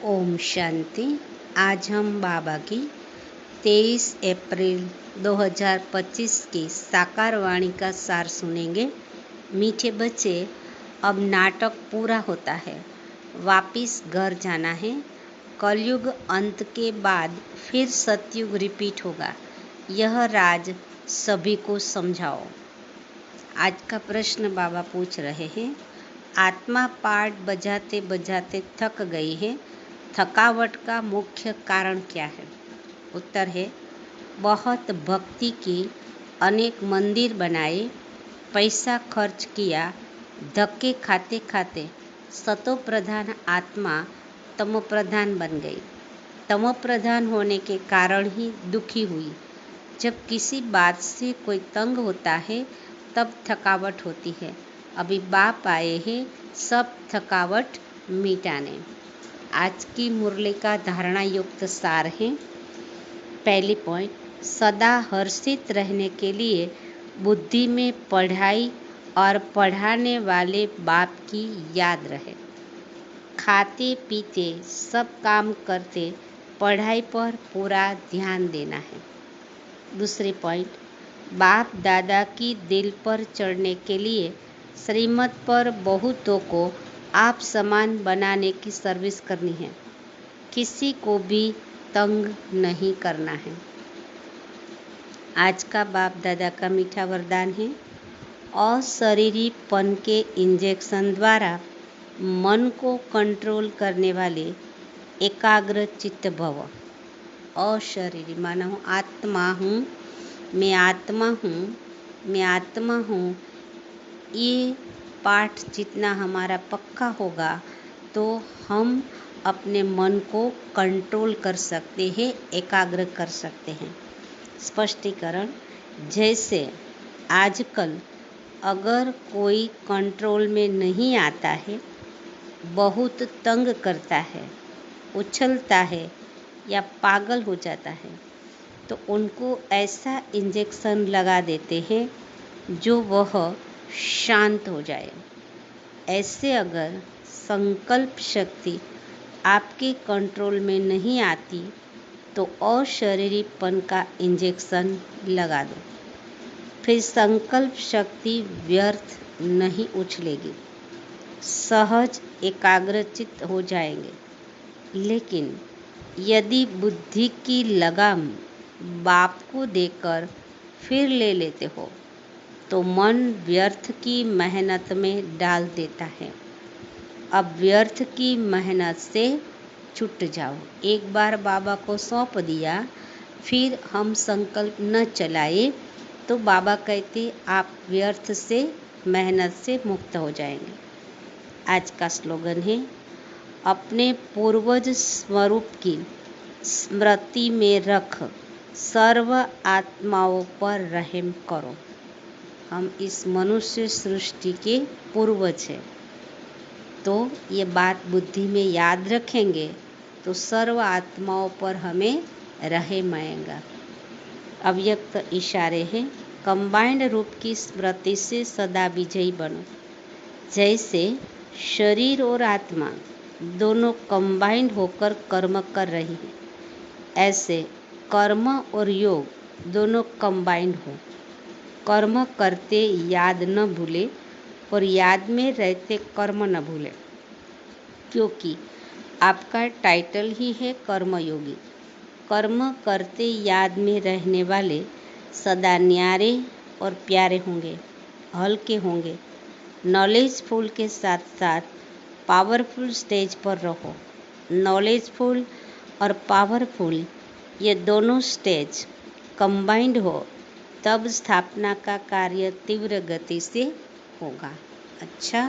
ओम शांति। आज हम बाबा की 23 अप्रैल 2025 की साकार वाणी का सार सुनेंगे। मीठे बच्चे, अब नाटक पूरा होता है, वापिस घर जाना है। कलयुग अंत के बाद फिर सतयुग रिपीट होगा। यह राज सभी को समझाओ। आज का प्रश्न बाबा पूछ रहे हैं, आत्मा पाठ बजाते बजाते थक गई है, थकावट का मुख्य कारण क्या है? उत्तर है, बहुत भक्ति की, अनेक मंदिर बनाए, पैसा खर्च किया, धक्के खाते खाते सतो प्रधान आत्मा तमो प्रधान बन गई। तमो प्रधान होने के कारण ही दुखी हुई। जब किसी बात से कोई तंग होता है तब थकावट होती है। अभी बाप आए हैं सब थकावट मिटाने। आज की मुरली का धारणा युक्त सार है। पहली पॉइंट, सदा हर्षित रहने के लिए बुद्धि में पढ़ाई और पढ़ाने वाले बाप की याद रहे। खाते पीते सब काम करते पढ़ाई पर पूरा ध्यान देना है। दूसरी पॉइंट, बाप दादा की दिल पर चढ़ने के लिए श्रीमत पर बहुतों को आप समान बनाने की सर्विस करनी है। किसी को भी तंग नहीं करना है। आज का बाप दादा का मीठा वरदान है, अशरीरीपन के इंजेक्शन द्वारा मन को कंट्रोल करने वाले एकाग्र चित्त भव। अशरीरी माना हूँ आत्मा हूँ, मैं आत्मा हूँ, मैं आत्मा हूँ। ये पाठ जितना हमारा पक्का होगा तो हम अपने मन को कंट्रोल कर सकते हैं, एकाग्र कर सकते हैं। स्पष्टीकरण, जैसे आजकल अगर कोई कंट्रोल में नहीं आता है, बहुत तंग करता है, उछलता है या पागल हो जाता है, तो उनको ऐसा इंजेक्शन लगा देते हैं जो वह शांत हो जाए। ऐसे अगर संकल्प शक्ति आपके कंट्रोल में नहीं आती तो अशरीरीपन का इंजेक्शन लगा दो, फिर संकल्प शक्ति व्यर्थ नहीं उछलेगी, सहज एकाग्रचित हो जाएंगे। लेकिन यदि बुद्धि की लगाम बाप को देकर फिर ले लेते हो तो मन व्यर्थ की मेहनत में डाल देता है। अब व्यर्थ की मेहनत से छूट जाओ। एक बार बाबा को सौंप दिया, फिर हम संकल्प न चलाए तो बाबा कहते आप व्यर्थ से मेहनत से मुक्त हो जाएंगे। आज का स्लोगन है, अपने पूर्वज स्वरूप की स्मृति में रख सर्व आत्माओं पर रहम करो। हम इस मनुष्य सृष्टि के पूर्वज हैं, तो ये बात बुद्धि में याद रखेंगे तो सर्व आत्माओं पर हमें रहम आएगा। अव्यक्त इशारे हैं, कंबाइंड रूप की स्मृति से सदा विजयी बनो। जैसे शरीर और आत्मा दोनों कंबाइंड होकर कर्म कर रही है, ऐसे कर्म और योग दोनों कंबाइंड हो। कर्म करते याद न भूले और याद में रहते कर्म न भूले, क्योंकि आपका टाइटल ही है कर्मयोगी। कर्म करते याद में रहने वाले सदा न्यारे और प्यारे होंगे, हल्के होंगे। नॉलेजफुल के साथ साथ पावरफुल स्टेज पर रहो। नॉलेजफुल और पावरफुल ये दोनों स्टेज कंबाइंड हो तब स्थापना का कार्य तीव्र गति से होगा। अच्छा।